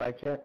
Mic check.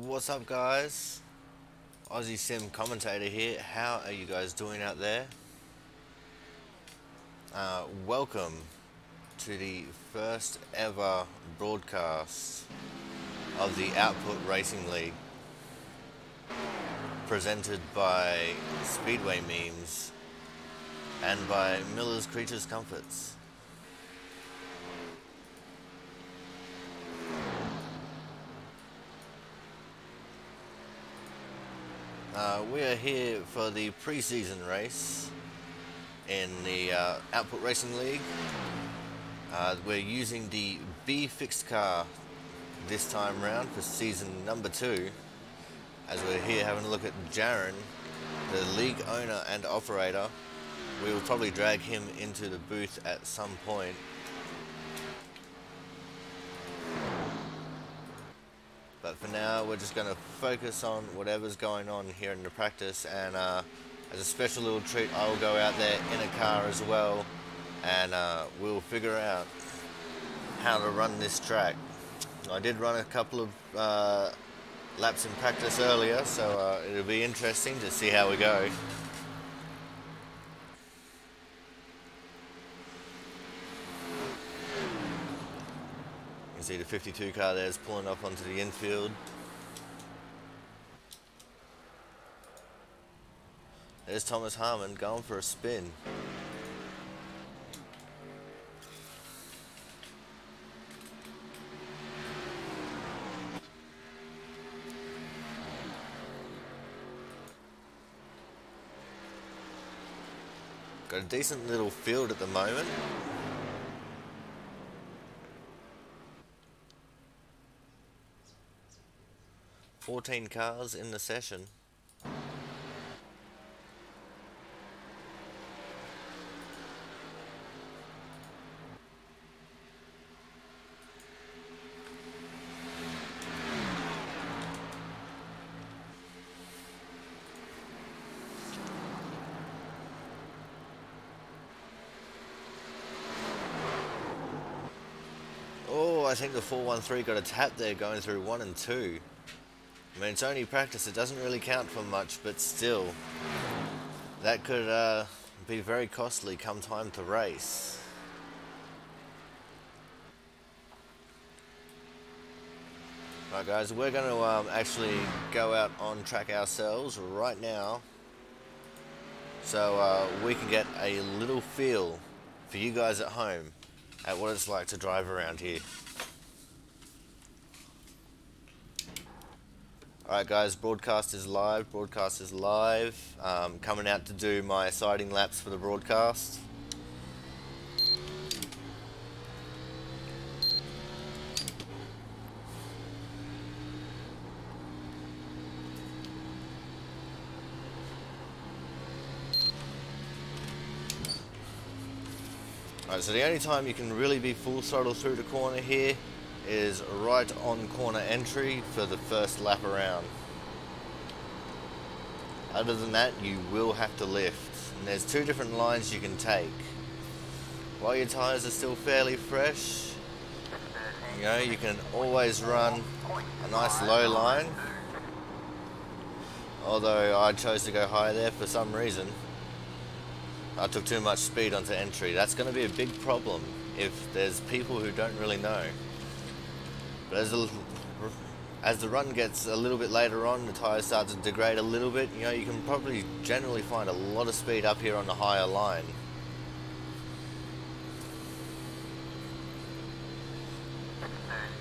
What's up, guys? Aussie Sim commentator here. How are you guys doing out there? Welcome to the first ever broadcast of the Output Racing League, presented by Speedway Memes and by Miller's Creatures Comforts. We are here for the pre-season race in the Output Racing League. We're using the B fixed car this time round for season number 2, as we're here having a look at Jaron, the league owner and operator. We will probably drag him into the booth at some point. But for now, we're just going to focus on whatever's going on here in the practice, and as a special little treat, I will go out there in a car as well, and we'll figure out how to run this track. I did run a couple of laps in practice earlier, so it'll be interesting to see how we go. You can see the 52 car there is pulling up onto the infield. There's Thomas Harmon going for a spin. Got a decent little field at the moment. "14 cars in the session. Oh, I think the 413 got a tap there going through 1 and 2. I mean, it's only practice, it doesn't really count for much, but still, that could be very costly come time to race. Right guys, we're going to actually go out on track ourselves right now, so we can get a little feel for you guys at home at what it's like to drive around here. Alright guys, broadcast is live, coming out to do my sighting laps for the broadcast. Alright, so the only time you can really be full throttle through the corner here is right on corner entry for the first lap around. Other than that, you will have to lift. And there's two different lines you can take. While your tyres are still fairly fresh, you know, you can always run a nice low line. Although I chose to go high there for some reason. I took too much speed onto entry. That's going to be a big problem if there's people who don't really know. But as the run gets a little bit later on, the tyres start to degrade a little bit, you know, you can probably generally find a lot of speed up here on the higher line.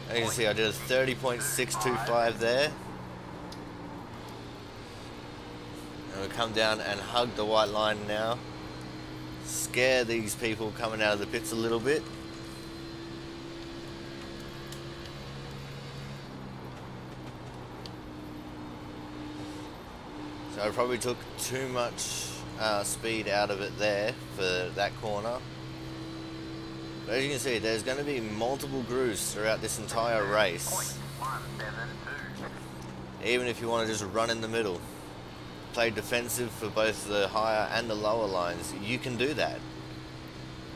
As you can see, I did a 30.625 there. And we'll come down and hug the white line now. Scare these people coming out of the pits a little bit. So I probably took too much speed out of it there for that corner. But as you can see, there's going to be multiple grooves throughout this entire race. Even if you want to just run in the middle, play defensive for both the higher and the lower lines, you can do that.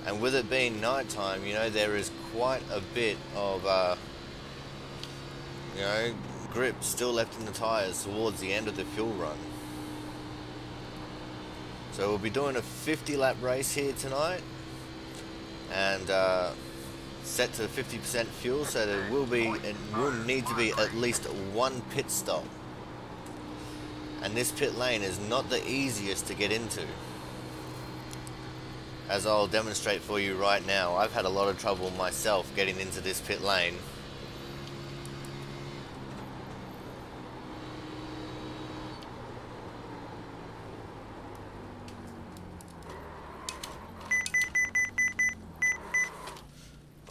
And with it being night time, you know, there is quite a bit of you know, grip still left in the tyres towards the end of the fuel run. So we'll be doing a 50 lap race here tonight, and set to 50% fuel, so it will need to be at least one pit stop. And this pit lane is not the easiest to get into, as I'll demonstrate for you right now. I've had a lot of trouble myself getting into this pit lane.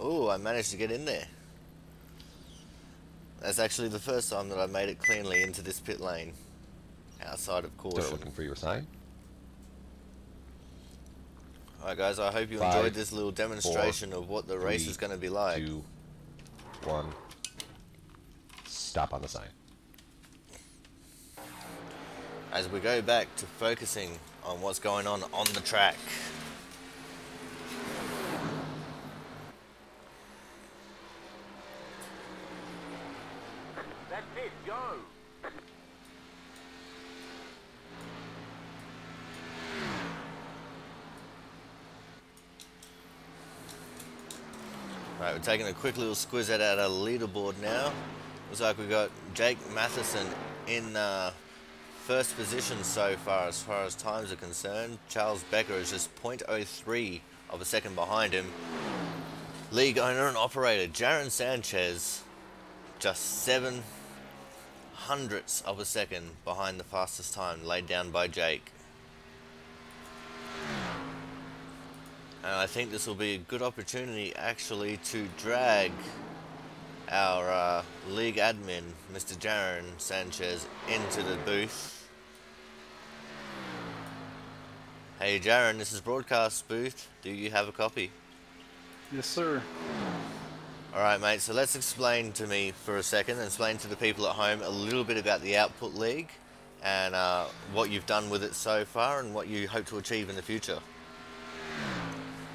Oh, I managed to get in there. That's actually the first time that I made it cleanly into this pit lane, outside of caution. Start looking for your sign. Alright guys, I hope you enjoyed this little demonstration of what the race is going to be like. 2, 1. Stop on the sign. As we go back to focusing on what's going on the track. That's it, go! Right, we're taking a quick little squiz at our leaderboard now. Looks like we've got Jake Matheson in first position so far as times are concerned. Charles Becker is just 0.03 of a second behind him. League owner and operator Jaron Sanchez just 7 hundredths of a second behind the fastest time laid down by Jake. And I think this will be a good opportunity actually to drag our league admin, Mr. Jaron Sanchez, into the booth. Hey Jaron, this is Broadcast Booth. Do you have a copy? Yes, sir. Alright mate, so let's explain to me for a second, and explain to the people at home a little bit about the Output League and what you've done with it so far and what you hope to achieve in the future.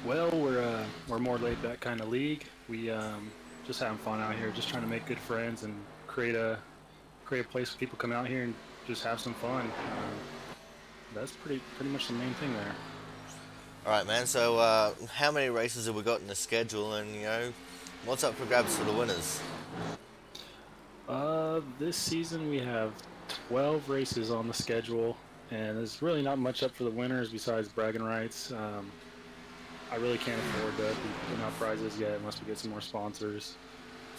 Well, we're more laid back kind of league. We just having fun out here, just trying to make good friends and create a place where people come out here and just have some fun. That's pretty much the main thing there. Alright man, so how many races have we got in the schedule, and you know, what's up for grabs for the winners? This season we have 12 races on the schedule, and there's really not much up for the winners besides bragging rights. I really can't afford to be putting out prizes yet unless we get some more sponsors.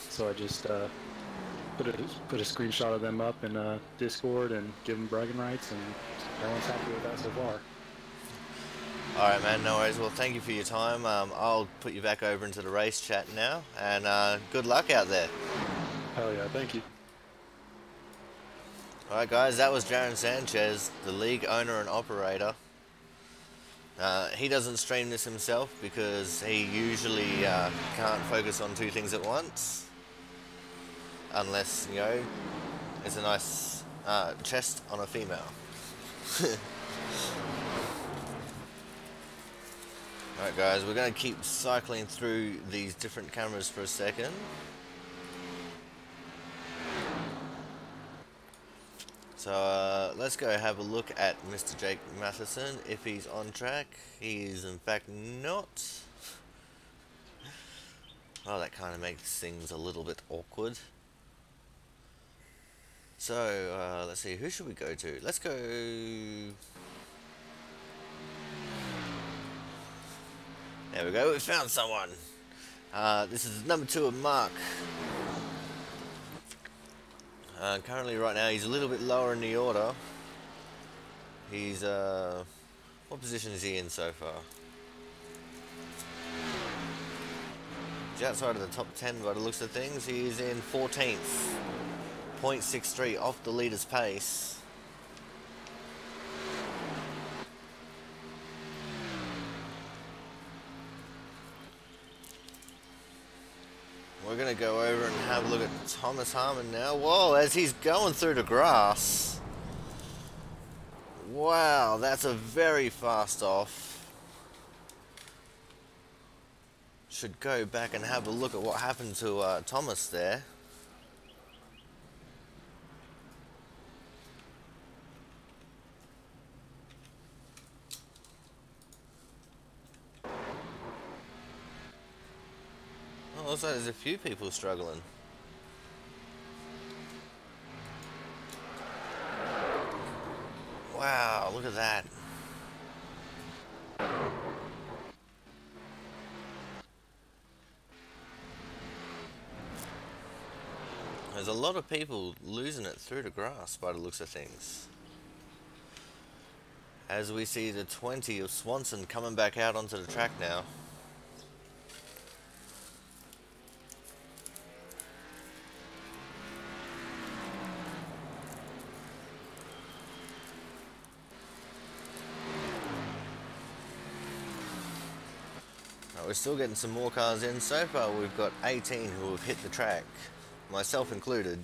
So I just put a screenshot of them up in Discord and give them bragging rights, and everyone's happy with that so far. Alright man, no worries. Well, thank you for your time. I'll put you back over into the race chat now, and good luck out there. Hell yeah, thank you. Alright guys, that was Jaron Sanchez, the league owner and operator. He doesn't stream this himself because he usually can't focus on two things at once. Unless, you know, it's a nice chest on a female. Alright guys, we're going to keep cycling through these different cameras for a second. So let's go have a look at Mr. Jake Matheson, if he's on track. He is in fact not. Oh, that kind of makes things a little bit awkward. So let's see, who should we go to? Let's go... There we go, we found someone. This is number 2 of Mark. Currently right now he's a little bit lower in the order. He's what position is he in so far? He's outside of the top 10 by the looks of things. He's in 14th, 0.63 off the leader's pace. We're going to go over and have a look at Thomas Harmon now. Whoa, as he's going through the grass. Wow, that's a very fast off. Should go back and have a look at what happened to Thomas there. Looks like there's a few people struggling. Wow, look at that. There's a lot of people losing it through the grass by the looks of things. As we see the 20 of Swanson coming back out onto the track now. We're still getting some more cars in. So far we've got 18 who have hit the track, myself included.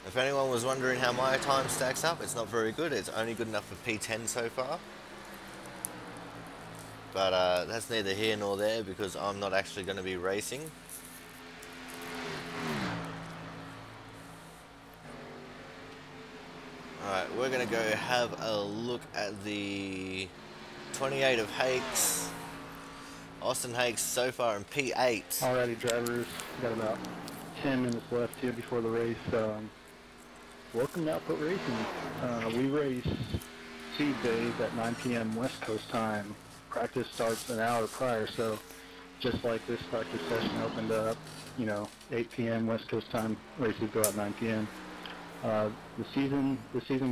If anyone was wondering how my time stacks up, it's not very good. It's only good enough for P10 so far. But that's neither here nor there because I'm not actually going to be racing. Alright, we're going to go have a look at the 28 of Hakes. Austin Hakes so far in P8. Alrighty, drivers, got about 10 minutes left here before the race. Welcome to Output Racing. We race Tuesdays at 9 p.m. West Coast time. Practice starts an hour prior, so just like this practice session opened up, 8 p.m. West Coast time, races go at 9 p.m. This season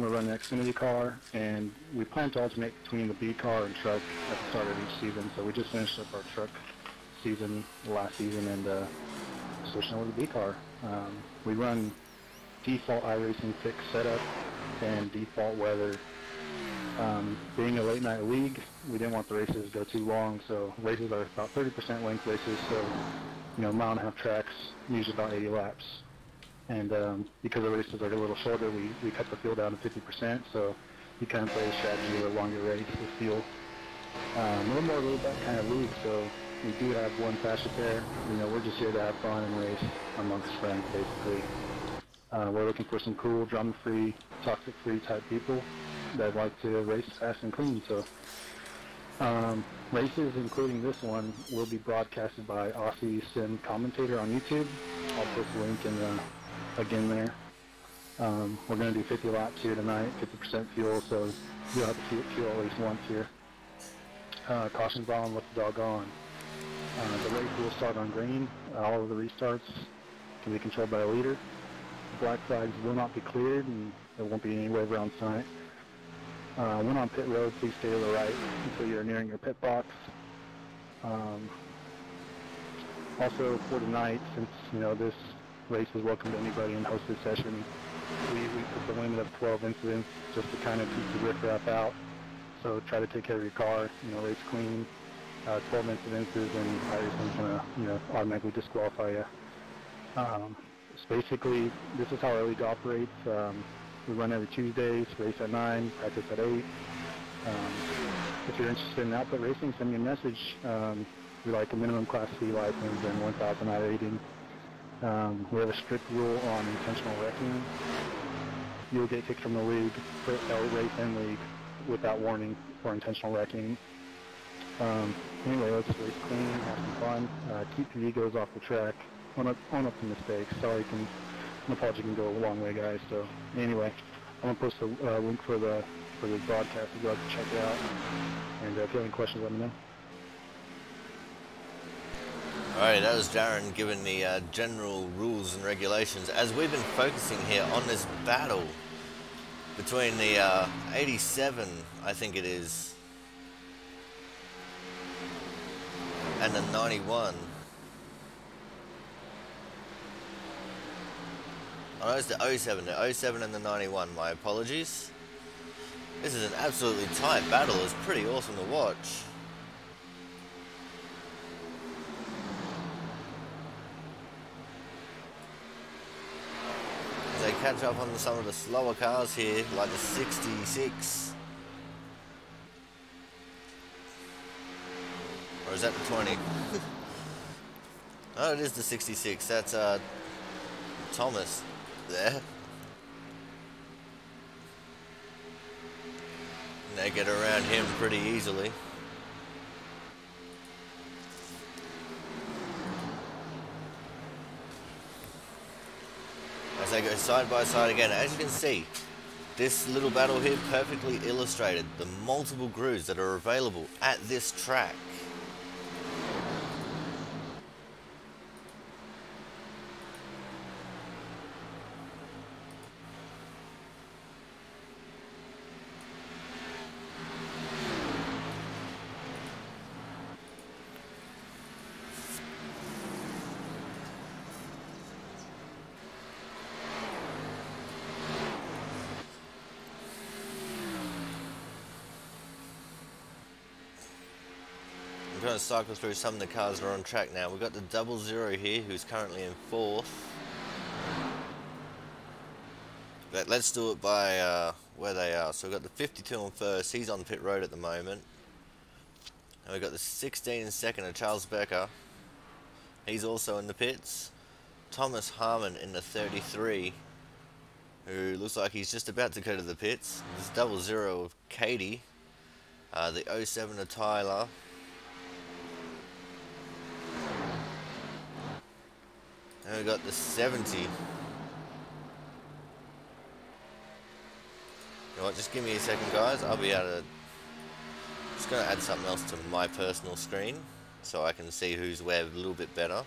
we're running Xfinity car, and we plan to alternate between the B car and truck at the start of each season. So we just finished up our truck season last season and switching over to the B car. We run default iRacing fixed setup and default weather. Being a late night league, we didn't want the races to go too long, so races are about 30% length races, so mile and a half tracks, usually about 80 laps. And because the races are a little shorter, we cut the field down to 50%, so you kind of play a strategy of a longer race with field. We're more of a little bit kind of league, so we do have one facet there. We're just here to have fun and race amongst friends, basically. We're looking for some cool, drama-free, toxic-free type people that like to race fast and clean. So races, including this one, will be broadcasted by Aussie Sim Commentator on YouTube. I'll post a link again there. We're going to do 50 laps here tonight, 50% fuel, so you'll have to fuel at least once here. Caution's on, let the dog on. The race will start on green. All of the restarts can be controlled by a leader. Black flags will not be cleared, and there won't be any wave around sight. When on pit road, please stay to the right until you're nearing your pit box. Also for tonight, since this race is welcome to anybody in hosted session, we put the limit of 12 incidents just to kind of keep the riffraff out. So try to take care of your car, race clean. 12 incidences, and iRacing's gonna automatically disqualify you. So basically, this is how our league operates. We run every Tuesdays, race at 9, practice at 8. If you're interested in output racing, send me a message. We like a minimum Class C license and 1,000 rating. We have a strict rule on intentional wrecking. You'll get kicked from the league, for race and league, without warning for intentional wrecking. Anyway, let's race clean, have some fun, keep your egos off the track, own up to mistakes. Sorry, an apology can go a long way, guys. So anyway, I'm gonna post a link for the broadcast if you'd like to check it out. And if you have any questions, let me know. Alright, that was Darren giving the general rules and regulations. As we've been focusing here on this battle between the 87, I think it is, and the 91. Oh, no, it's the 07. The 07 and the 91. My apologies. This is an absolutely tight battle. It's pretty awesome to watch. As they catch up on some of the slower cars here, like the 66. Or is that the 20? Oh, it is the 66. That's Thomas there. And they get around him pretty easily. As they go side by side again, as you can see, this little battle here perfectly illustrated the multiple grooves that are available at this track. I'm going to cycle through some of the cars that are on track now. We've got the 00 here, who's currently in 4th. But let's do it by where they are. So we've got the 52 on 1st. He's on pit road at the moment. And we've got the 16 in 2nd of Charles Becker. He's also in the pits. Thomas Harmon in the 33, who looks like he's just about to go to the pits. This 00 of Katie. The 07 of Tyler. And we got the 70. You know what, just give me a second, guys. I'll be able to... Just going to add something else to my personal screen so I can see who's where a little bit better.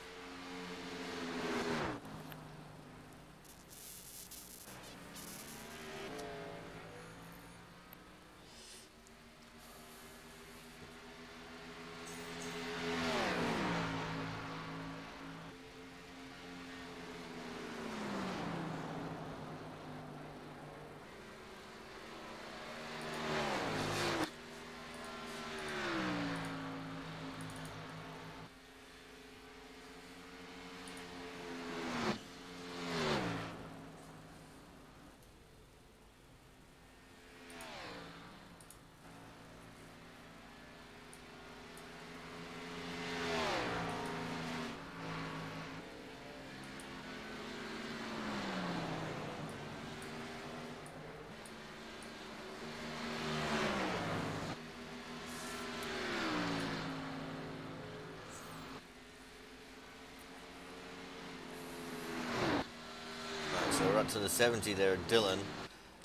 So we're up to the 70 there at Dylan.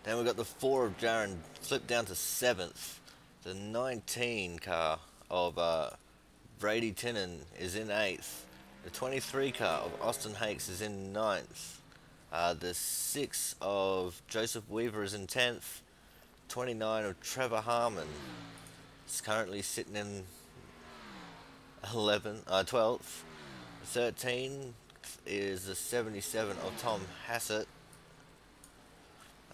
Then we've got the 4 of Jaron flipped down to 7th. The 19 car of Brady Tinnen is in 8th. The 23 car of Austin Hakes is in 9th. The 6 of Joseph Weaver is in 10th. 29 of Trevor Harmon is currently sitting in 12th. 13 is the 77 of Tom Hassett.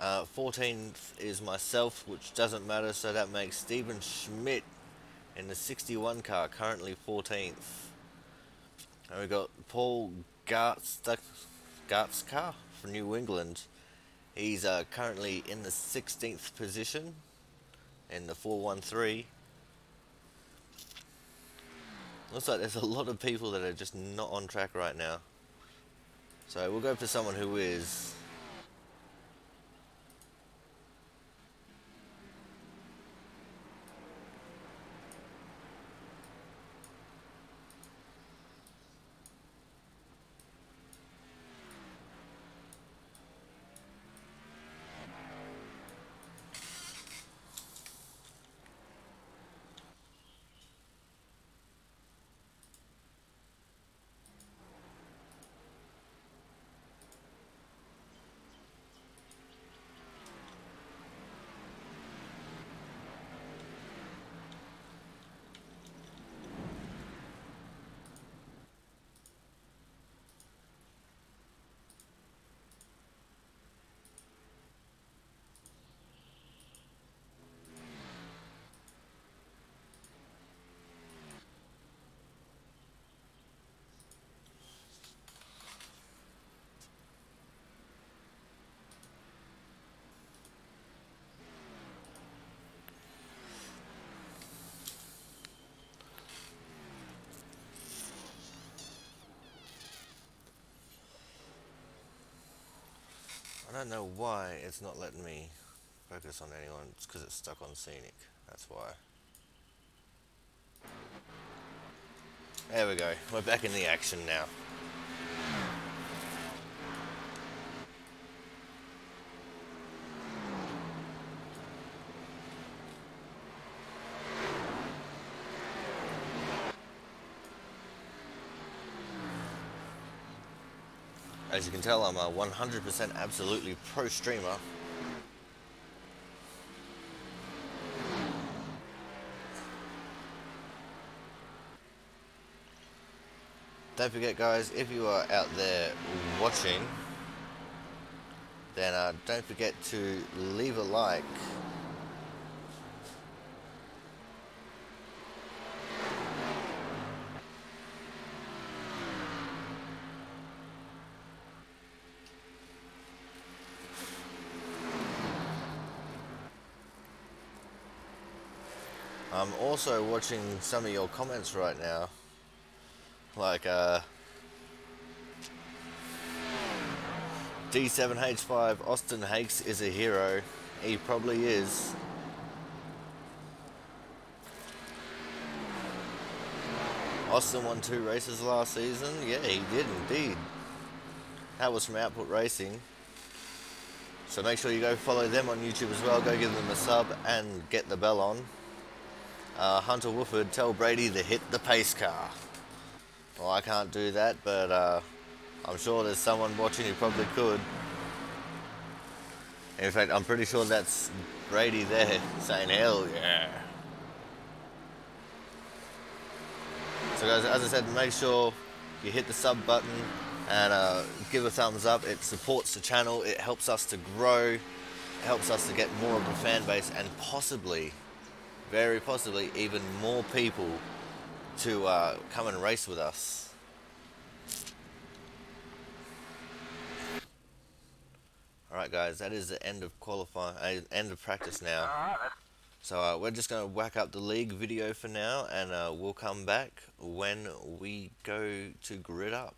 14th is myself, which doesn't matter, so that makes Stephen Schmidt in the 61 car currently 14th. And we've got Paul Gartzka from New England. He's currently in the 16th position in the 413. Looks like there's a lot of people that are just not on track right now. So we'll go for someone who is. I don't know why it's not letting me focus on anyone. It's because it's stuck on scenic. That's why. There we go. We're back in the action now. As you can tell, I'm a 100% absolutely pro streamer. Don't forget, guys, if you are out there watching, then don't forget to leave a like. I'm also watching some of your comments right now, like D7H5, Austin Hakes is a hero. He probably is. Austin won 2 races last season. Yeah, he did indeed. That was from Output Racing. So make sure you go follow them on YouTube as well. Go give them a sub and get the bell on. Hunter Wooford, tell Brady to hit the pace car. Well, I can't do that, but I'm sure there's someone watching who probably could. In fact, I'm pretty sure that's Brady there saying, hell yeah. So guys, as I said, make sure you hit the sub button and give a thumbs up. It supports the channel, it helps us to grow, it helps us to get more of a fan base, and possibly, very possibly, even more people to come and race with us. Alright guys, that is the end of end of practice now. So we're just going to whack up the league video for now, and we'll come back when we go to grid up.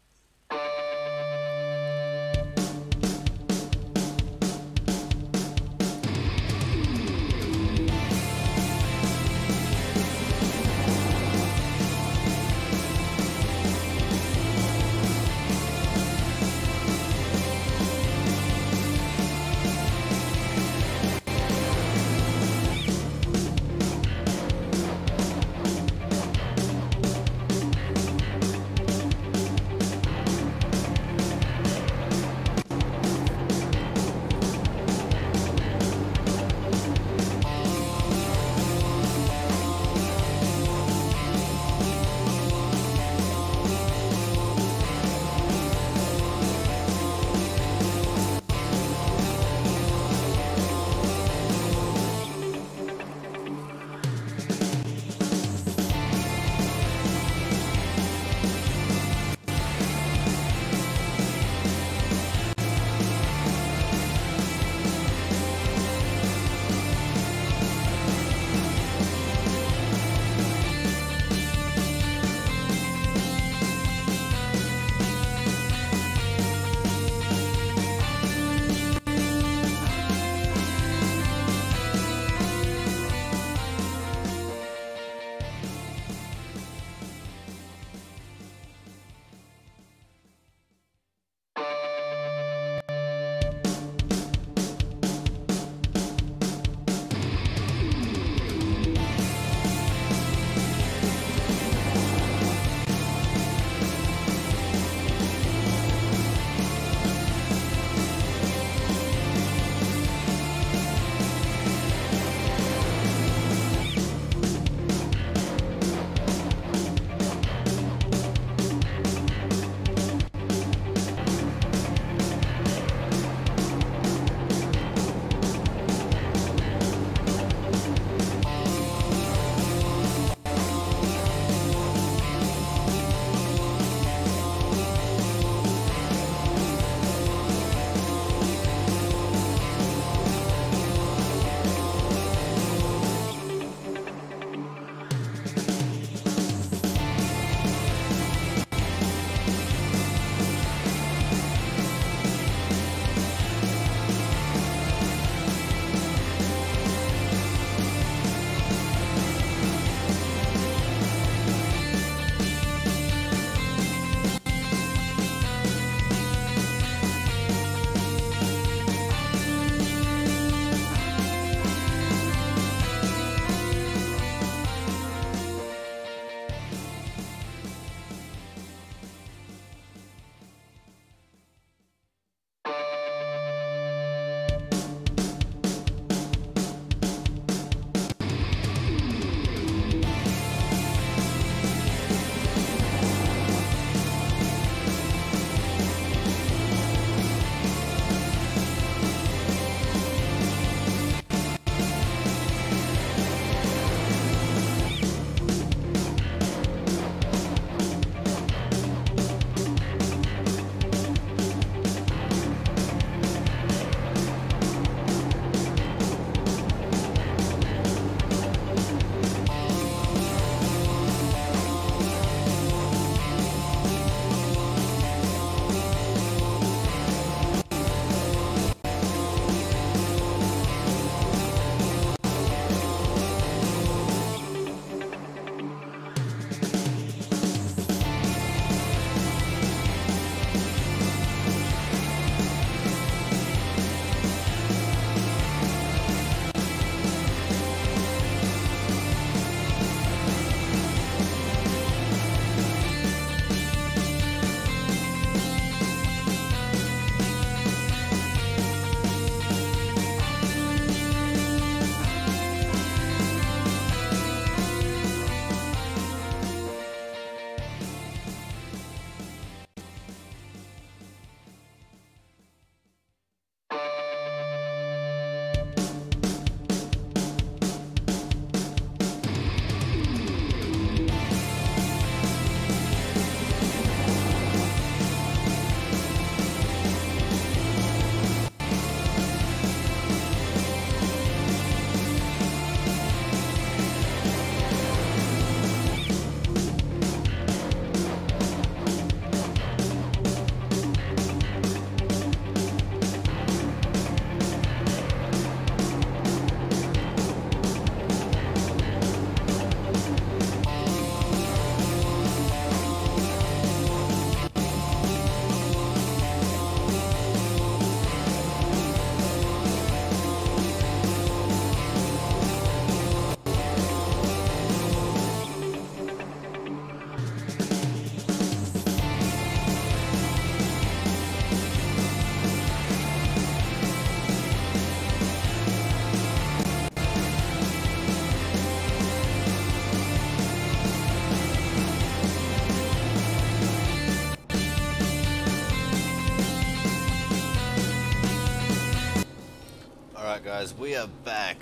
Guys, we are back,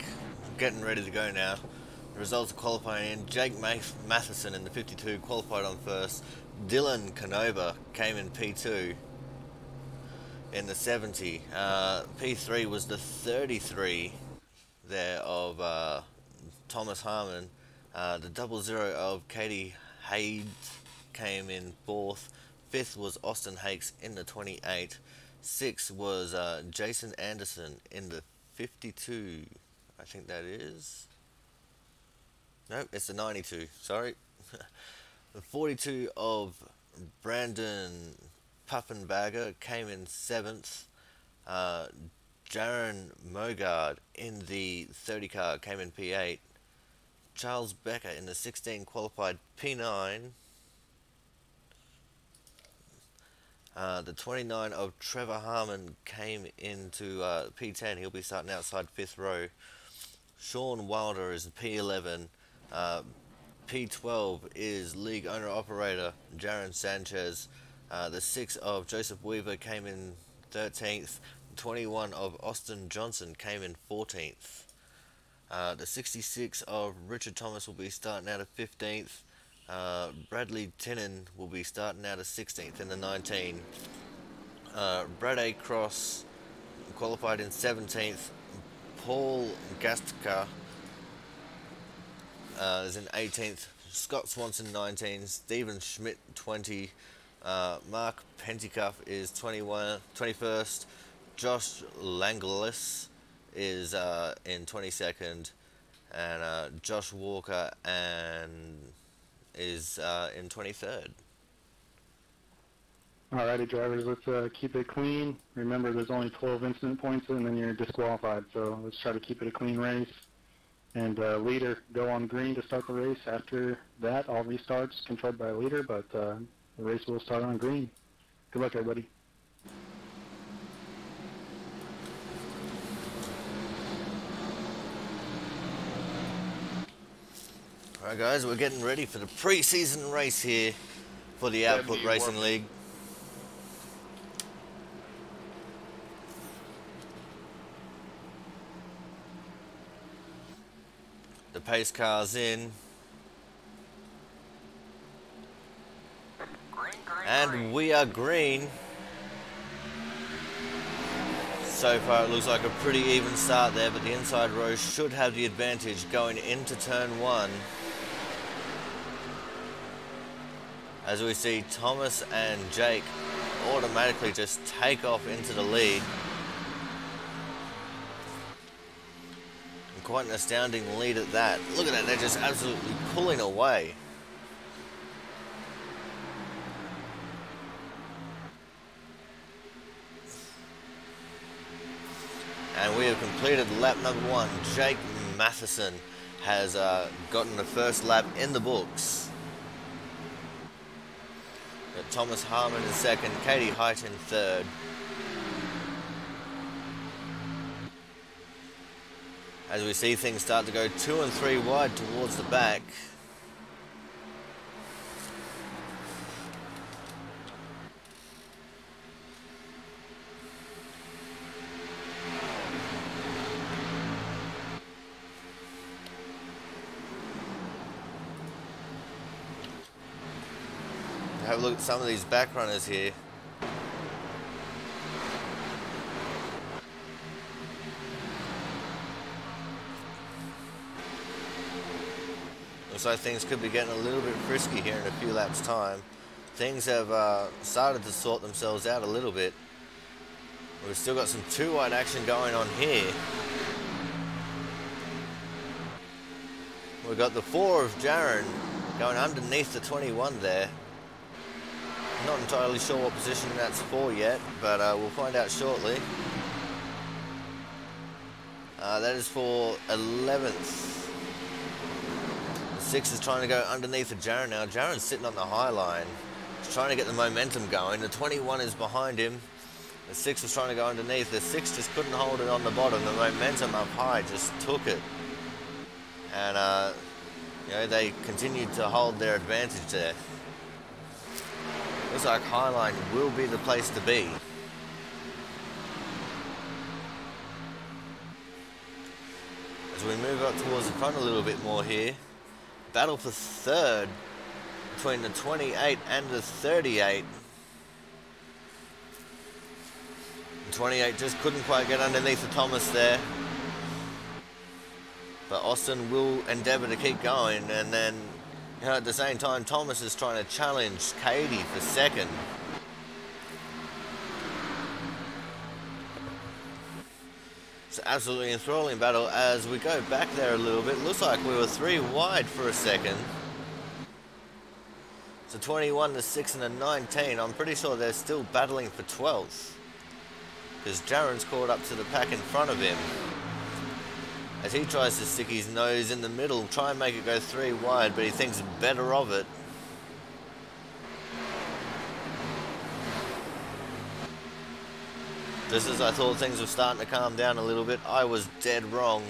getting ready to go now. The results of qualifying in: Jake Matheson in the 52 qualified on first. Dylan Canova came in P2 in the 70. P3 was the 33 there of Thomas Harmon. The 00 of Katie Hayes came in fourth. Fifth was Austin Hakes in the 28. Sixth was Jason Anderson in the 52. I think that is. Nope, it's the 92. Sorry. The 42 of Brandon Puffinbagger came in seventh. Jaron Mogard in the 30 car came in P8. Charles Becker in the 16 qualified P9. The 29 of Trevor Harmon came into P10. He'll be starting outside fifth row. Sean Wilder is P11. P12 is league owner-operator Jaron Sanchez. The 6 of Joseph Weaver came in 13th. The 21 of Austin Johnson came in 14th. The 66 of Richard Thomas will be starting out at 15th. Bradley Tinnen will be starting out at 16th in the 19. Brad A. Cross qualified in 17th. Paul Gastka is in 18th. Scott Swanson 19. Stephen Schmidt 20. Mark Penticuff is 21st. Josh Langlis is in 22nd, and Josh Walker is in 23rd. Alrighty, drivers, let's keep it clean. Remember, there's only 12 incident points, and then you're disqualified. So let's try to keep it a clean race. And leader, go on green to start the race. After that, all restarts controlled by a leader, but the race will start on green. Good luck, everybody. Alright guys, we're getting ready for the pre-season race here for the Output Racing League. The pace car's in. And we are green. So far it looks like a pretty even start there, but the inside row should have the advantage going into turn 1. As we see Thomas and Jake automatically just take off into the lead. And quite an astounding lead at that. Look at that, they're just absolutely pulling away. And we have completed lap number 1. Jake Matheson has gotten the first lap in the books. Thomas Harmon in second, Katie Height in third. As we see things start to go 2 and 3 wide towards the back. Have a look at some of these back runners here. Looks like things could be getting a little bit frisky here in a few laps' time. Things have started to sort themselves out a little bit. We've still got some 2 wide action going on here. We've got the 4 of Jaron going underneath the 21 there. Not entirely sure what position that's for yet, but we'll find out shortly. That is for 11th. The 6 is trying to go underneath of Jaron now. Jaron's sitting on the high line. He's trying to get the momentum going. The 21 is behind him. The 6 was trying to go underneath. The 6 just couldn't hold it on the bottom. The momentum up high just took it. And, you know, they continued to hold their advantage there. Looks like Highline will be the place to be. As we move up towards the front a little bit more here, battle for third between the 28 and the 38. The 28 just couldn't quite get underneath the Thomas there. But Austin will endeavour to keep going, and then, you know, at the same time, Thomas is trying to challenge Katie for second. It's an absolutely enthralling battle as we go back there a little bit. Looks like we were 3 wide for a second. So 21 to 6 and a 19. I'm pretty sure they're still battling for 12th, because Jaren's caught up to the pack in front of him. As he tries to stick his nose in the middle, try and make it go 3 wide, but he thinks better of it. Just as I thought things were starting to calm down a little bit, I was dead wrong.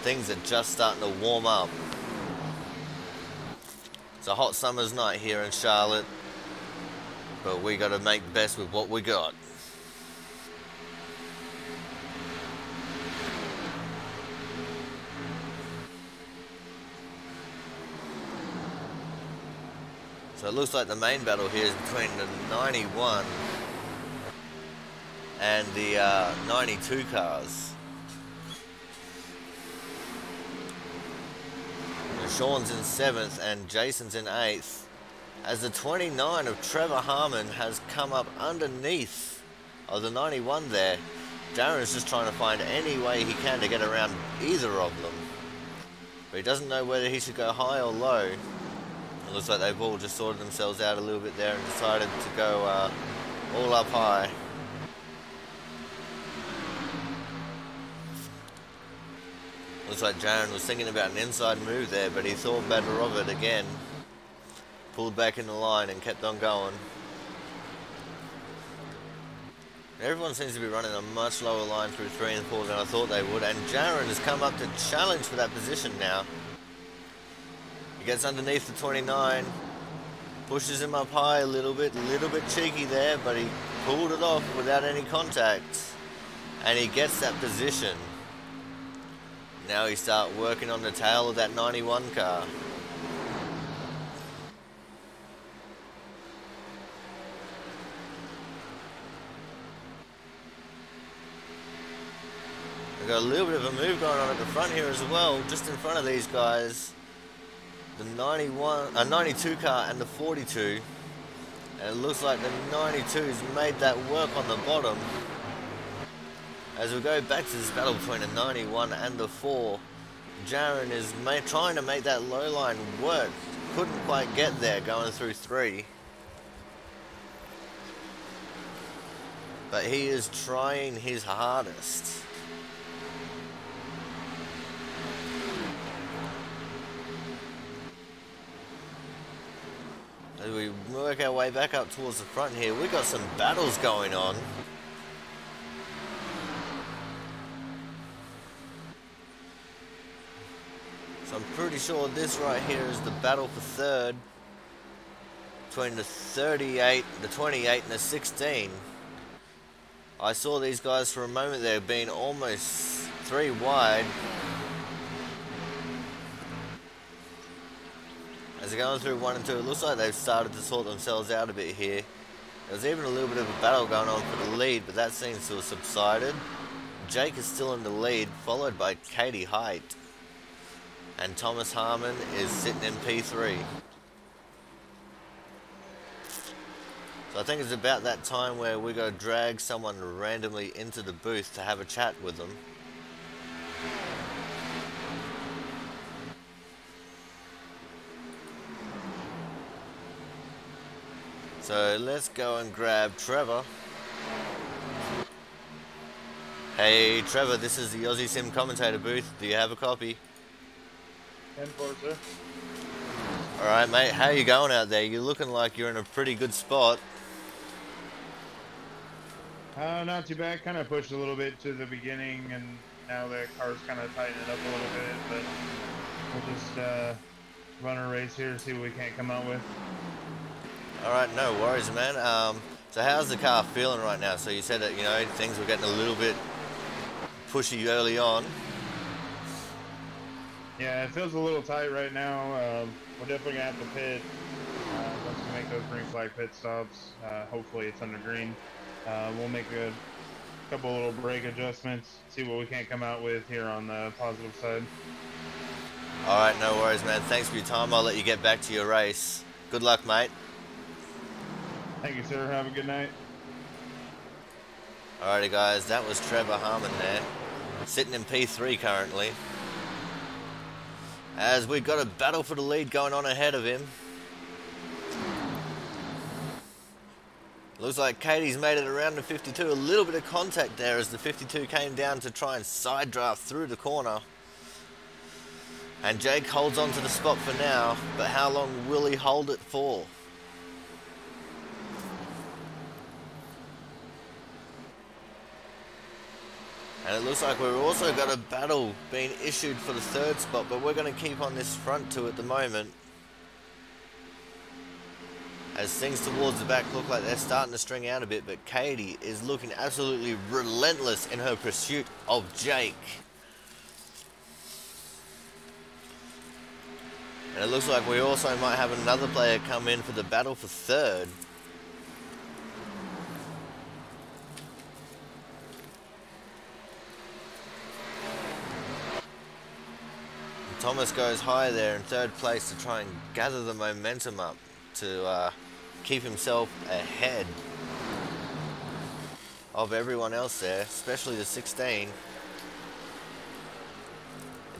Things are just starting to warm up. It's a hot summer's night here in Charlotte, but we got to make best with what we got. So it looks like the main battle here is between the 91 and the 92 cars. And Sean's in 7th and Jason's in 8th, as the 29 of Trevor Harmon has come up underneath of the 91 there. Darren's just trying to find any way he can to get around either of them, but he doesn't know whether he should go high or low. It looks like they've all just sorted themselves out a little bit there and decided to go all up high. Looks like Jaren was thinking about an inside move there, but he thought better of it again. Pulled back in the line and kept on going. Everyone seems to be running a much lower line through 3 and 4 than I thought they would, and Jaren has come up to challenge for that position now. Gets underneath the 29, pushes him up high a little bit cheeky there, but he pulled it off without any contact, and he gets that position. Now he starts working on the tail of that 91 car. We've got a little bit of a move going on at the front here as well, just in front of these guys. The 92 car and the 42, and it looks like the 92's made that work on the bottom. As we go back to this battle between the 91 and the 4, Jaren is trying to make that low line work. Couldn't quite get there going through 3. But he is trying his hardest. As we work our way back up towards the front here, we've got some battles going on. So I'm pretty sure this right here is the battle for third between the 38, the 28 and the 16. I saw these guys for a moment there being almost 3 wide. As they're going through 1 and 2, it looks like they've started to sort themselves out a bit here. There's even a little bit of a battle going on for the lead, but that seems to have subsided. Jake is still in the lead, followed by Katie Height. And Thomas Harmon is sitting in P3. So I think it's about that time where we go drag someone randomly into the booth to have a chat with them. So let's go and grab Trevor. Hey Trevor, this is the Aussie Sim commentator booth. Do you have a copy? 10-4, sir. Alright mate, how you going out there? You're looking like you're in a pretty good spot. Not too bad. Kind of pushed a little bit to the beginning, and now the car's kind of tightening up a little bit, but we'll just run a race here to see what we can't come out with. Alright, no worries man. So how's the car feeling right now? So you said that, you know, things were getting a little bit pushy early on. Yeah, it feels a little tight right now. We're definitely gonna have to pit once we make those green flag pit stops. Hopefully it's under green. We'll make a couple little brake adjustments, see what we can't come out with here on the positive side. All right, no worries, man. Thanks for your time. I'll let you get back to your race. Good luck, mate. Thank you, sir. Have a good night. Alrighty, guys, that was Trevor Harmon there, sitting in P3 currently. As we've got a battle for the lead going on ahead of him. Looks like Katie's made it around the 52. A little bit of contact there as the 52 came down to try and side draft through the corner. And Jake holds on to the spot for now, but how long will he hold it for? And it looks like we've also got a battle being issued for the third spot, but we're going to keep on this front two at the moment. As things towards the back look like they're starting to string out a bit, but Katie is looking absolutely relentless in her pursuit of Jake. And it looks like we also might have another player come in for the battle for third. Thomas goes high there in third place to try and gather the momentum up to keep himself ahead of everyone else there, especially the 16. It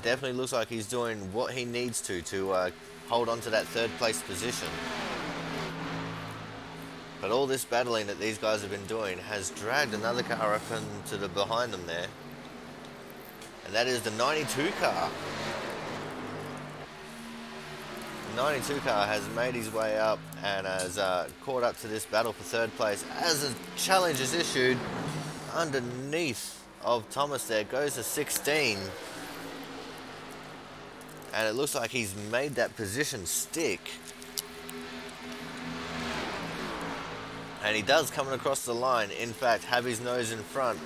definitely looks like he's doing what he needs to hold on to that third place position. But all this battling that these guys have been doing has dragged another car up into the behind them there. And that is the 92 car. 92 car has made his way up and has caught up to this battle for third place as a challenge is issued underneath of Thomas. There goes to 16, and it looks like he's made that position stick, and he does coming across the line, in fact, have his nose in front.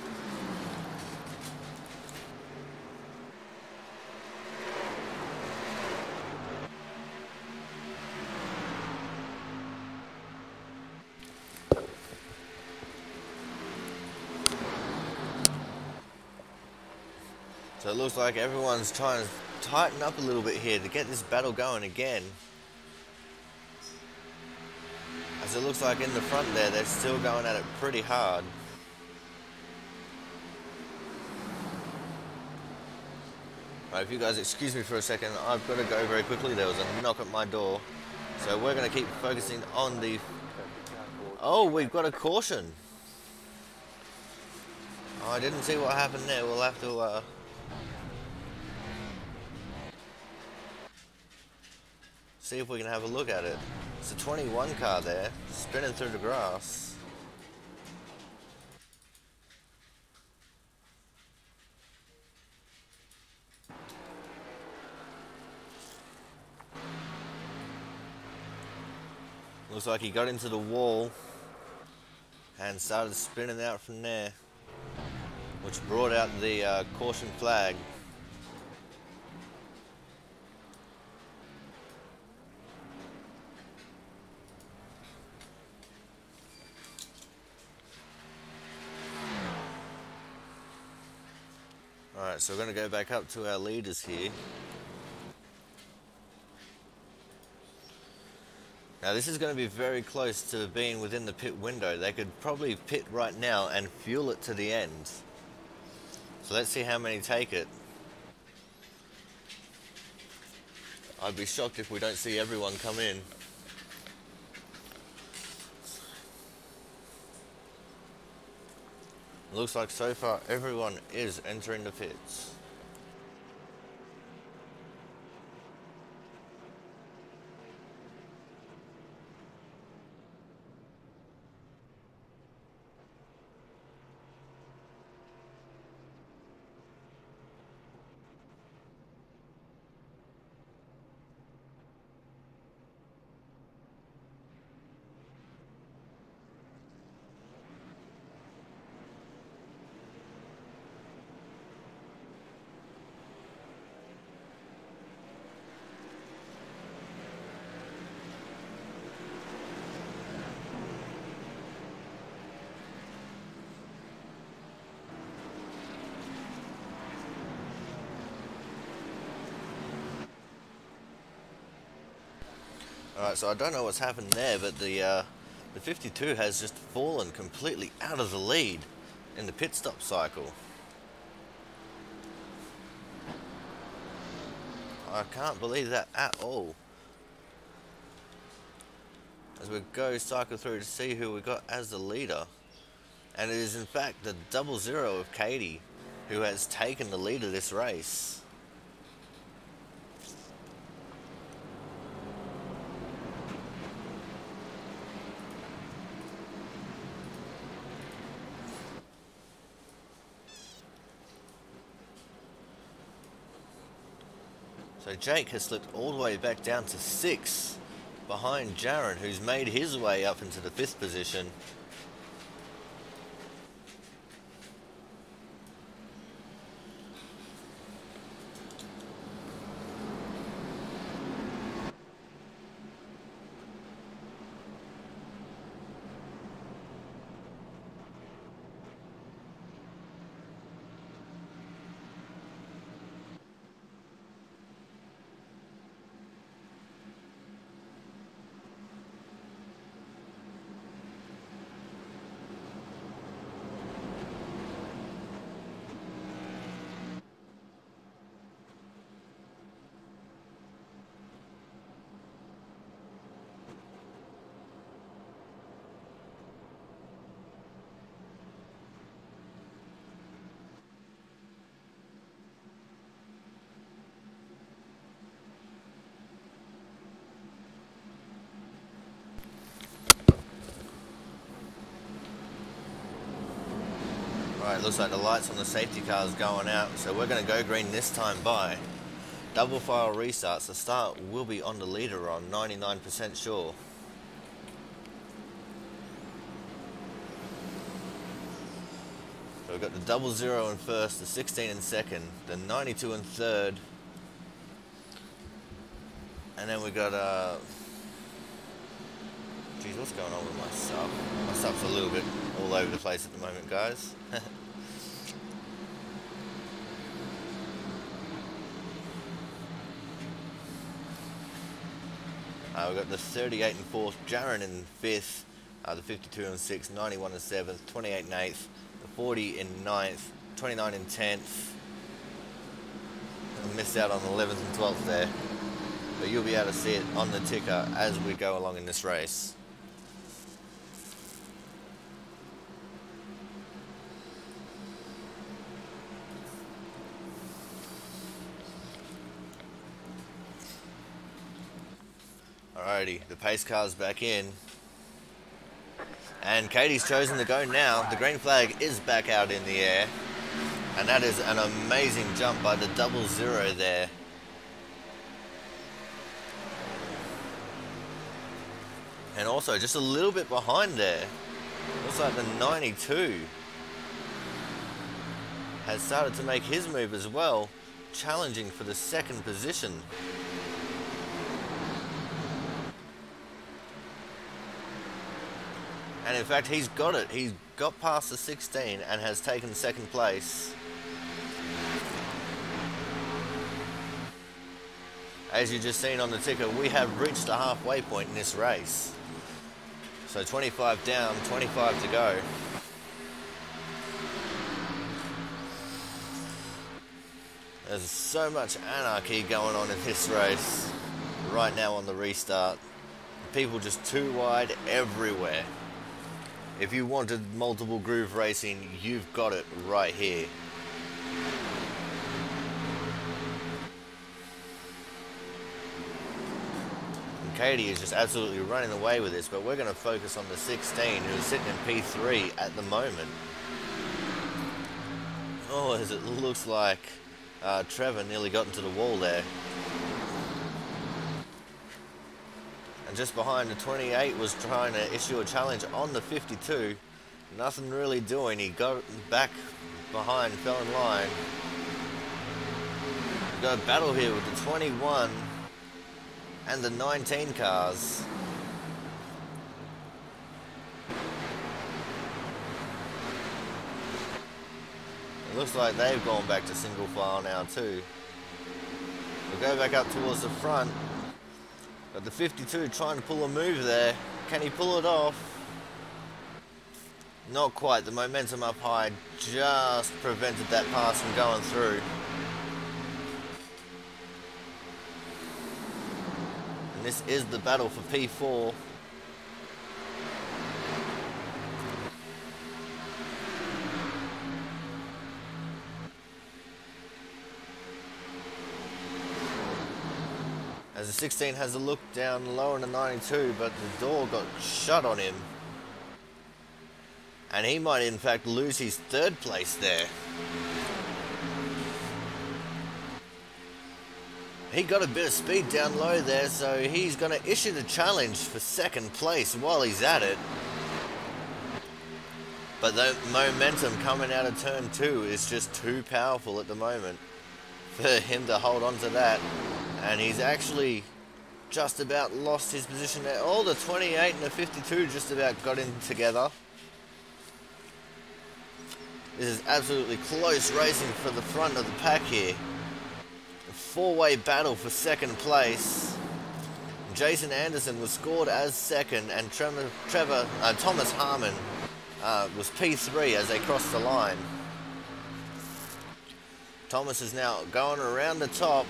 So it looks like everyone's trying to tighten up a little bit here to get this battle going again. As it looks like in the front there, they're still going at it pretty hard. Alright, if you guys excuse me for a second, I've got to go very quickly. There was a knock at my door. So we're going to keep focusing on the... Oh, we've got a caution. Oh, I didn't see what happened there. We'll have to... see if we can have a look at it. It's a 21 car there, spinning through the grass. Looks like he got into the wall and started spinning out from there, which brought out the caution flag. Alright, so we're going to go back up to our leaders here. Now this is going to be very close to being within the pit window. They could probably pit right now and fuel it to the end. So let's see how many take it. I'd be shocked if we don't see everyone come in. Looks like so far everyone is entering the pits. Alright, so I don't know what's happened there, but the 52 has just fallen completely out of the lead in the pit stop cycle. I can't believe that at all. As we go cycle through to see who we got as the leader. And it is in fact the 00 of Katie who has taken the lead of this race. So Jake has slipped all the way back down to 6 behind Jaron, who's made his way up into the 5th position. Right, looks like the lights on the safety car is going out, so we're going to go green this time by. Double file restarts. The start will be on the leader on 99% sure. So we've got the 00 in first, the 16 in second, the 92 in third, and then we got geez, what's going on with my sub? My sub's a little bit all over the place at the moment, guys. We've got the 38 in 4th, Jaron in 5th, the 52 in 6th, 91 in 7th, 28 in 8th, the 40 in 9th, 29 in 10th. I missed out on the 11th and 12th there, but you'll be able to see it on the ticker as we go along in this race. Alrighty, the pace car's back in. And Katie's chosen to go now. The green flag is back out in the air. And that is an amazing jump by the 00 there. And also just a little bit behind there. Looks like the 92 has started to make his move as well, challenging for the 2nd position. And in fact, he's got it. He's got past the 16 and has taken 2nd place. As you just seen on the ticker, we have reached the halfway point in this race. So 25 down, 25 to go. There's so much anarchy going on in this race right now on the restart. People just too wide everywhere. If you wanted multiple groove racing, you've got it right here. And Katie is just absolutely running away with this, but we're going to focus on the 16, who is sitting in P3 at the moment. Oh, as it looks like Trevor nearly got into the wall there. And just behind the 28 was trying to issue a challenge on the 52. Nothing really doing. He got back behind, fell in line. We've got a battle here with the 21 and the 19 cars. It looks like they've gone back to single file now too. We'll go back up towards the front. But the 52 trying to pull a move there. Can he pull it off? Not quite. The momentum up high just prevented that pass from going through. And this is the battle for P4. As the 16 has a look down low on the 92, but the door got shut on him. And he might in fact lose his third place there. He got a bit of speed down low there, so he's going to issue the challenge for second place while he's at it. But the momentum coming out of turn 2 is just too powerful at the moment for him to hold on to that. And he's actually just about lost his position there. Oh, the 28 and the 52 just about got in together. This is absolutely close racing for the front of the pack here. A four-way battle for second place. Jason Anderson was scored as second, and Thomas Harmon was P3 as they crossed the line. Thomas is now going around the top,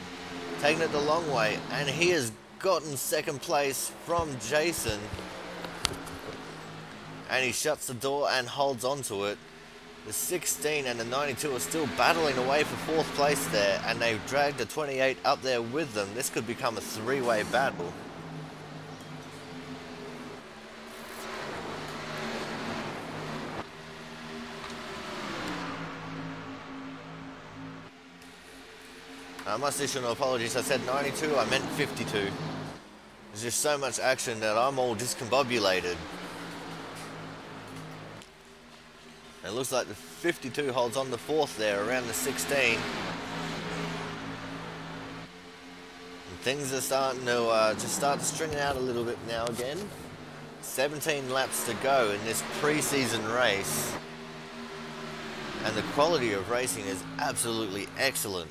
taking it the long way, and he has gotten second place from Jason. And he shuts the door and holds on to it. The 16 and the 92 are still battling away for fourth place there, and they've dragged the 28 up there with them. This could become a three-way battle. I must issue an apologies. I said 92, I meant 52. There's just so much action that I'm all discombobulated. It looks like the 52 holds on the fourth there around the 16. And things are starting to just start stringing out a little bit now again. 17 laps to go in this pre-season race. And the quality of racing is absolutely excellent.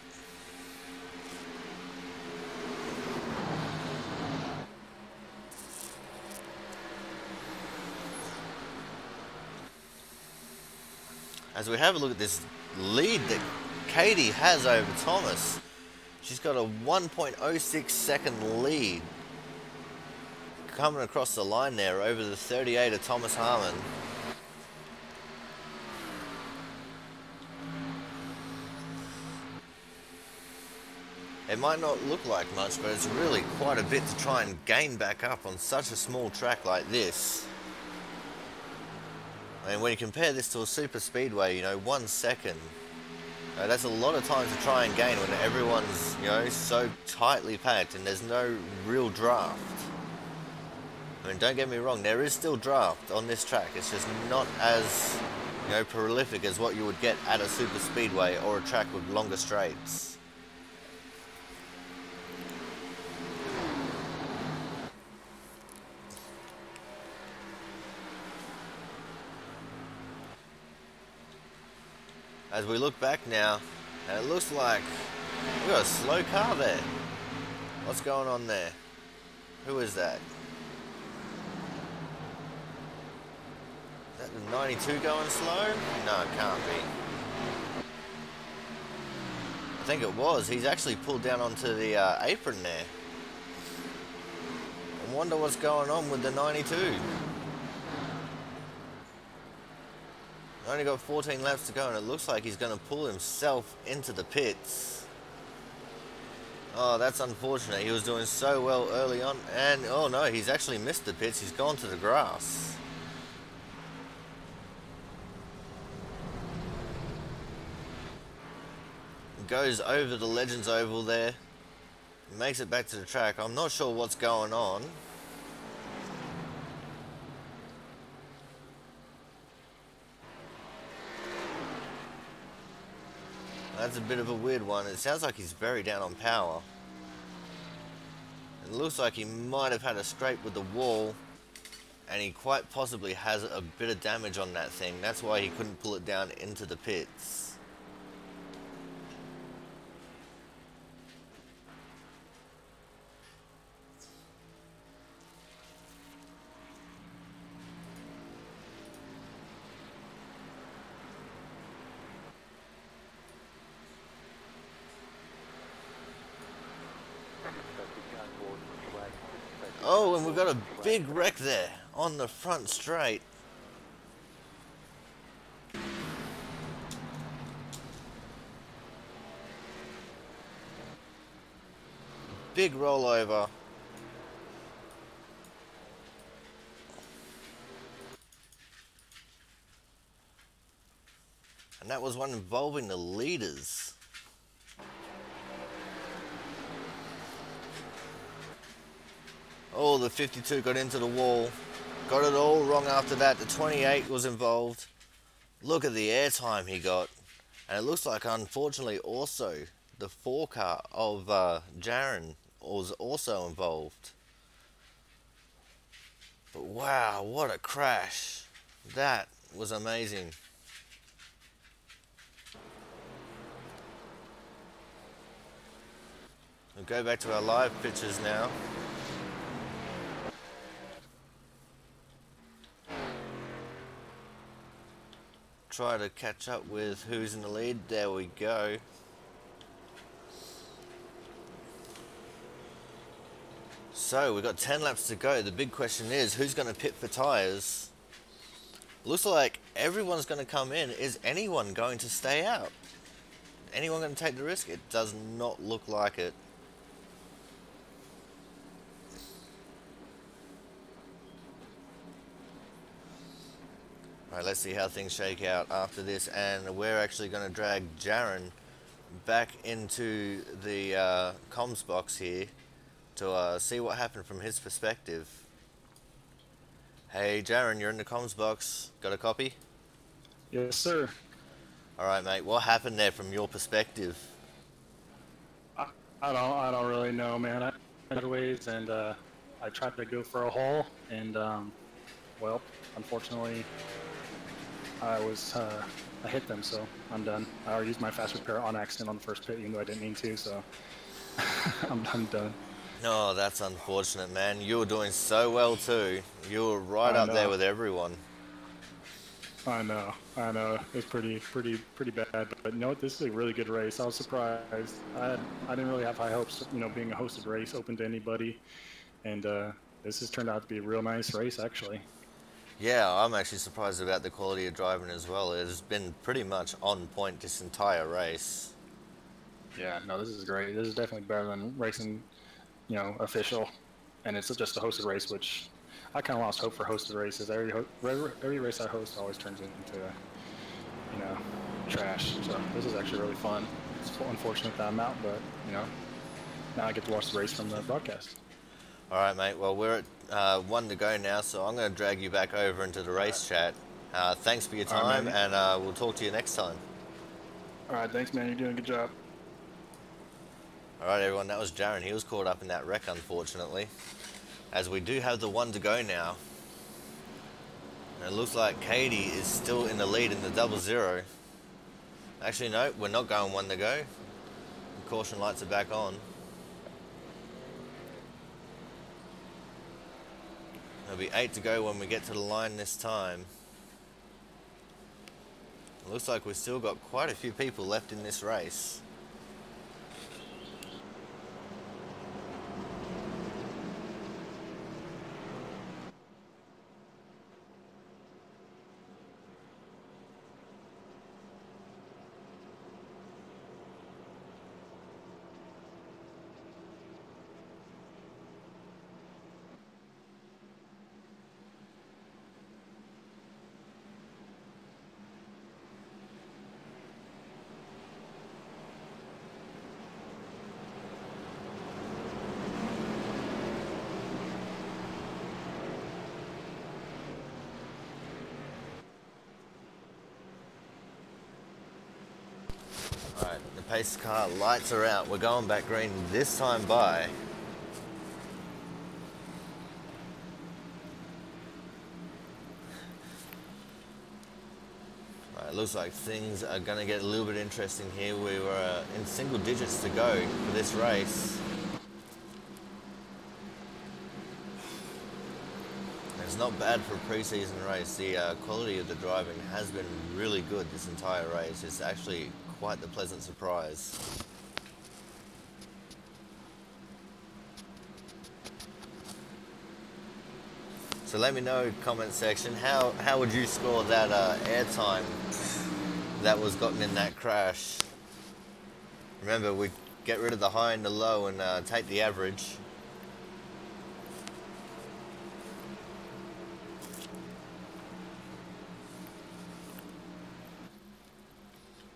As we have a look at this lead that Katie has over Thomas. She's got a 1.06 second lead coming across the line there over the 38 of Thomas Harmon. It might not look like much, but it's really quite a bit to try and gain back up on such a small track like this. And when you compare this to a super speedway, you know, 1 second, that's a lot of time to try and gain when everyone's, you know, so tightly packed and there's no real draft. I mean, don't get me wrong, there is still draft on this track. It's just not as, you know, prolific as what you would get at a super speedway or a track with longer straights. As we look back now, and it looks like we've got a slow car there. What's going on there? Who is that? Is that the 92 going slow? No, it can't be. I think it was. He's actually pulled down onto the apron there. I wonder what's going on with the 92. Only got 14 laps to go, and it looks like he's going to pull himself into the pits. Oh, that's unfortunate. He was doing so well early on, and oh no, he's actually missed the pits. He's gone to the grass. Goes over the Legends Oval there. Makes it back to the track. I'm not sure what's going on. That's a bit of a weird one. It sounds like he's very down on power. It looks like he might have had a scrape with the wall, and he quite possibly has a bit of damage on that thing. That's why he couldn't pull it down into the pits. Oh, and we've got a big wreck there on the front straight. Big rollover. And that was one involving the leaders. Oh, the 52 got into the wall. Got it all wrong after that. The 28 was involved. Look at the airtime he got. And it looks like, unfortunately, also the 4 car of Jaron was also involved. But wow, what a crash. That was amazing. We'll go back to our live pictures now. Try to catch up with who's in the lead. There we go. So we've got 10 laps to go. The big question is, who's going to pit for tyres? Looks like everyone's going to come in. Is anyone going to stay out? Anyone going to take the risk? It does not look like it. Alright, let's see how things shake out after this, and we're actually going to drag Jaron back into the comms box here to see what happened from his perspective. Hey Jaron, you're in the comms box. Got a copy? Yes, sir. Alright mate, what happened there from your perspective? I don't really know, man. I went ways and I tried to go for a haul, and well, unfortunately, I hit them, so I'm done. I already used my fast repair on accident on the first pit, even though I didn't mean to, so I'm done. No, that's unfortunate, man. You were doing so well too. You were right up there with everyone. I know. It's pretty bad, but you know what? This is a really good race. I was surprised. I didn't really have high hopes, you know, being a hosted race, open to anybody, and this has turned out to be a real nice race, actually. Yeah, I'm actually surprised about the quality of driving as well. It has been pretty much on point this entire race. Yeah, no, this is great. This is definitely better than racing, you know, official, and it's just a hosted race, which I kind of lost hope for hosted races. Every race I host always turns into, you know, trash. So this is actually really fun. It's unfortunate that I'm out, but you know, now I get to watch the race from the broadcast. All right, mate. Well, we're at 1 to go now, so I'm going to drag you back over into the race chat. Thanks for your time, and we'll talk to you next time. All right, thanks, man. You're doing a good job. All right, everyone. That was Jaron. He was caught up in that wreck, unfortunately. As we do have the 1 to go now. And it looks like Katie is still in the lead in the 00. Actually, no, we're not going 1 to go. The caution lights are back on. There'll be 8 to go when we get to the line this time. It looks like we've still got quite a few people left in this race. Alright, the pace car lights are out. We're going back green this time by. Right, it looks like things are going to get a little bit interesting here. We were in single digits to go for this race. It's not bad for a pre-season race. The quality of the driving has been really good this entire race. It's actually quite the pleasant surprise. So let me know, comment section, how would you score that air time that was gotten in that crash? Remember, we get rid of the high and the low and take the average.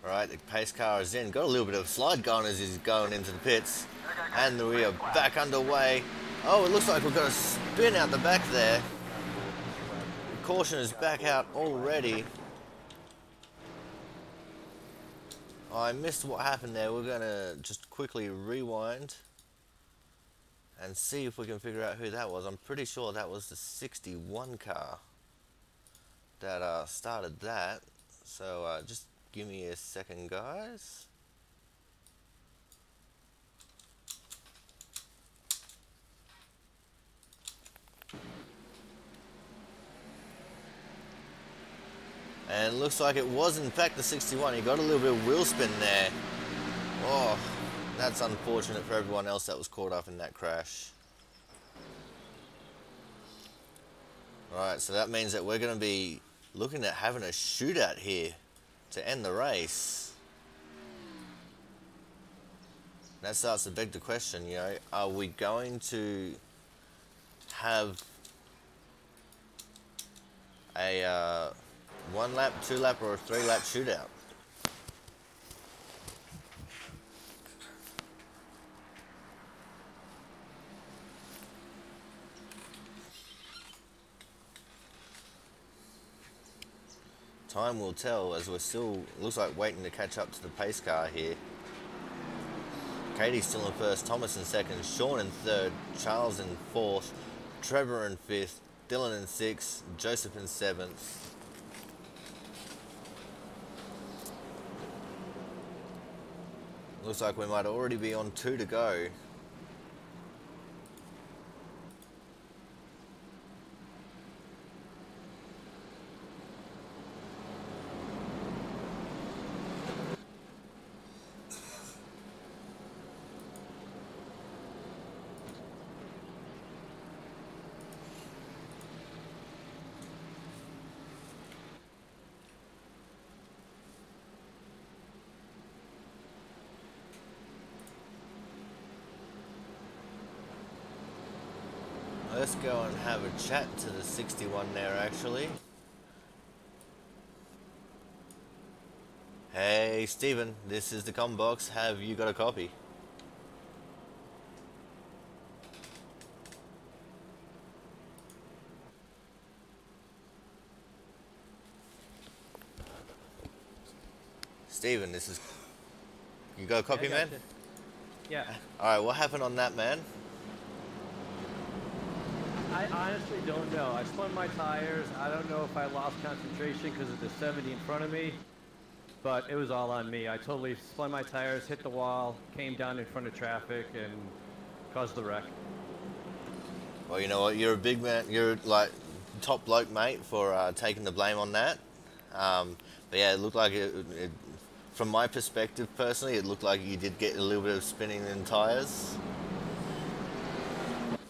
Alright, the pace car is in. Got a little bit of slide going as he's going into the pits. And we are back underway. Oh, it looks like we've got a spin out the back there. The caution is back out already. Oh, I missed what happened there. We're going to just quickly rewind and see if we can figure out who that was. I'm pretty sure that was the 61 car that started that. So just give me a second, guys. And it looks like it was in fact the 61. He got a little bit of wheel spin there. Oh, that's unfortunate for everyone else that was caught up in that crash. Alright, so that means that we're going to be looking at having a shootout here to end the race. That starts to beg the question, you know, are we going to have a 1 lap, 2 lap, or a 3 lap shootout? Time will tell, as we're still, looks like, waiting to catch up to the pace car here. Katie's still in first, Thomas in second, Sean in third, Charles in fourth, Trevor in fifth, Dylan in sixth, Joseph in seventh. Looks like we might already be on 2 to go. Let's go and have a chat to the 61 there, actually. Hey, Stephen, this is the Combox. Have you got a copy? Stephen, this is... You got a copy, man? Yeah. Alright, what happened on that, man? I honestly don't know. I spun my tires. I don't know if I lost concentration because of the 70 in front of me, but it was all on me. I totally spun my tires, hit the wall, came down in front of traffic, and caused the wreck. Well, you know what? You're a big man. You're like top bloke, mate, for taking the blame on that. But yeah, it looked like from my perspective, personally, it looked like you did get a little bit of spinning in tires.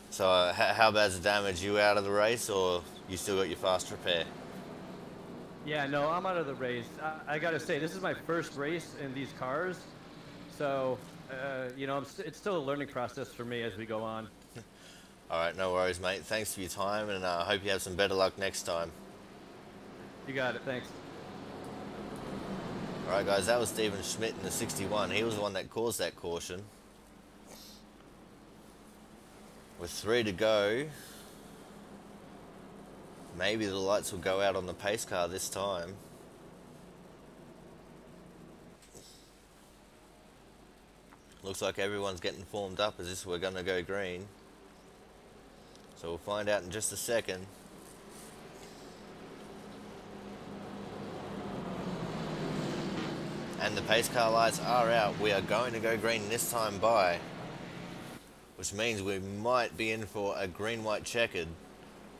So how bad's the damage? You out of the race, or you still got your fast repair? Yeah, no, I'm out of the race. I gotta say, this is my first race in these cars, so you know, it's still a learning process for me as we go on. All right, no worries, mate. Thanks for your time, and I hope you have some better luck next time. You got it. Thanks. All right, guys, that was Stephen Schmidt in the 61. He was the one that caused that caution. With 3 to go, maybe the lights will go out on the pace car this time. Looks like everyone's getting formed up as if we're going to go green. So we'll find out in just a second. And the pace car lights are out. We are going to go green this time by, which means we might be in for a green-white checkered.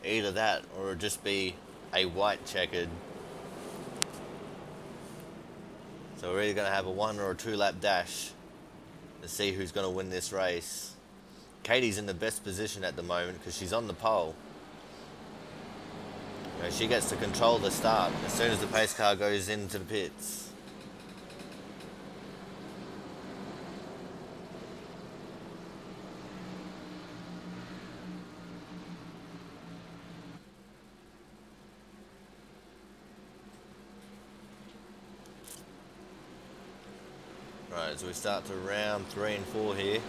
Either that, or it'll just be a white checkered. So we're either going to have a 1 or a 2 lap dash to see who's going to win this race. Katie's in the best position at the moment because she's on the pole. You know, she gets to control the start as soon as the pace car goes into the pits. Right, as we start to round 3 and 4 here.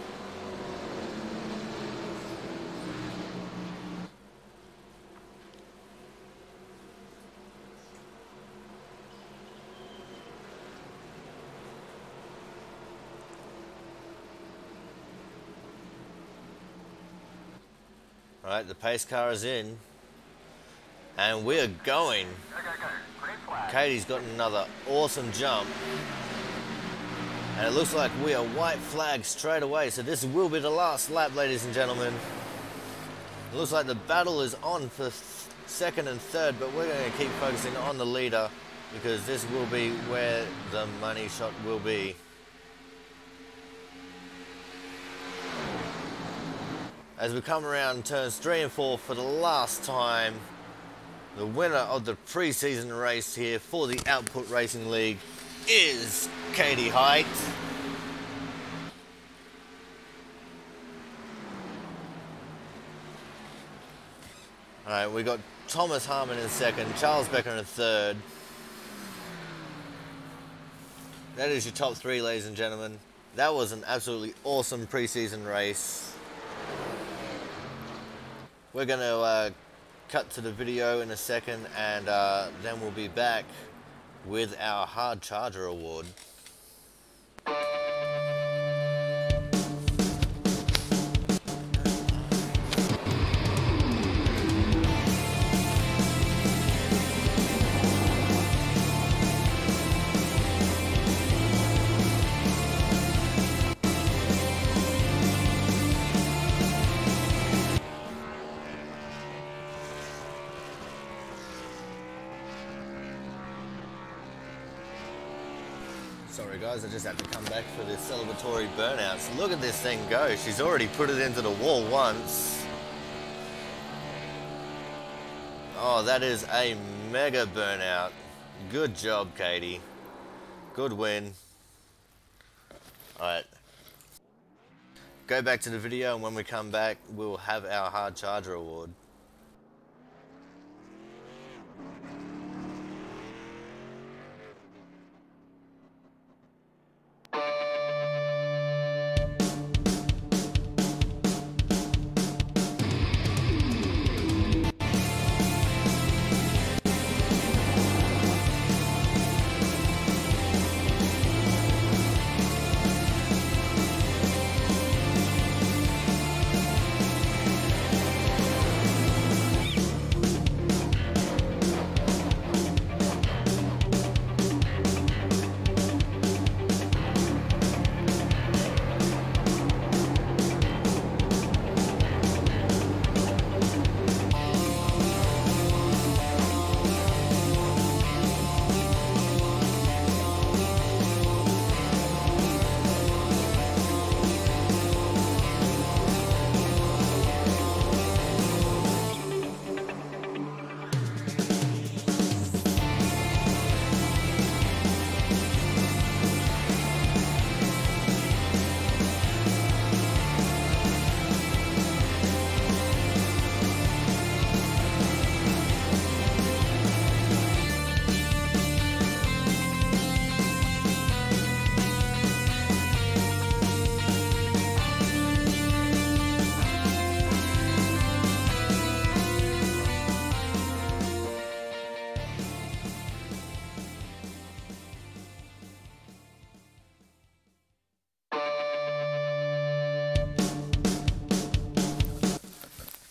Right, the pace car is in. And we're going. Katie's got another awesome jump. And it looks like we are white flagged straight away. So this will be the last lap, ladies and gentlemen. It looks like the battle is on for second and third, but we're going to keep focusing on the leader because this will be where the money shot will be. As we come around turns 3 and 4 for the last time, the winner of the pre-season race here for the Output Racing League is Katie Height. Alright, we got Thomas Harmon in second, Charles Becker in third. That is your top 3, ladies and gentlemen. That was an absolutely awesome pre-season race. We're going to cut to the video in a second, and then we'll be back with our Hard Charger Award. Sorry guys, I just had to come back for the celebratory burnouts. Look at this thing go. She's already put it into the wall once. Oh, that is a mega burnout. Good job, Katie. Good win. Alright. Go back to the video, and when we come back, we'll have our Hard Charger Award.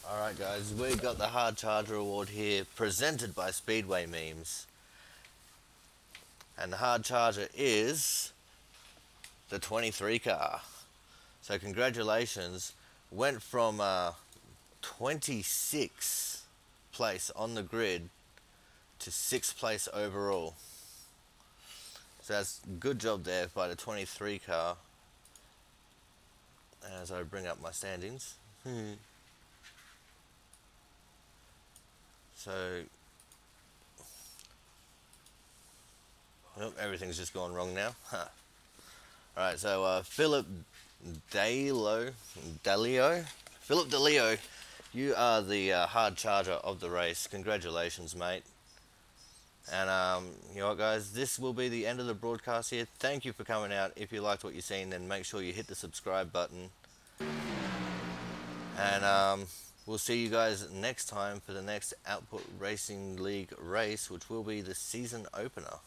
Alright guys, we got the Hard Charger Award here, presented by Speedway Memes. And the Hard Charger is the 23 car. So congratulations. Went from 26th place on the grid to 6th place overall. So that's good job there by the 23 car. As I bring up my standings. So Oh, everything's just gone wrong now. Huh. Alright, so Philip Dalio, Philip Dalio, you are the hard charger of the race. Congratulations, mate. And you know what, guys, this will be the end of the broadcast here. Thank you for coming out. If you liked what you've seen, then make sure you hit the subscribe button. And we'll see you guys next time for the next Output Racing League race, which will be the season opener.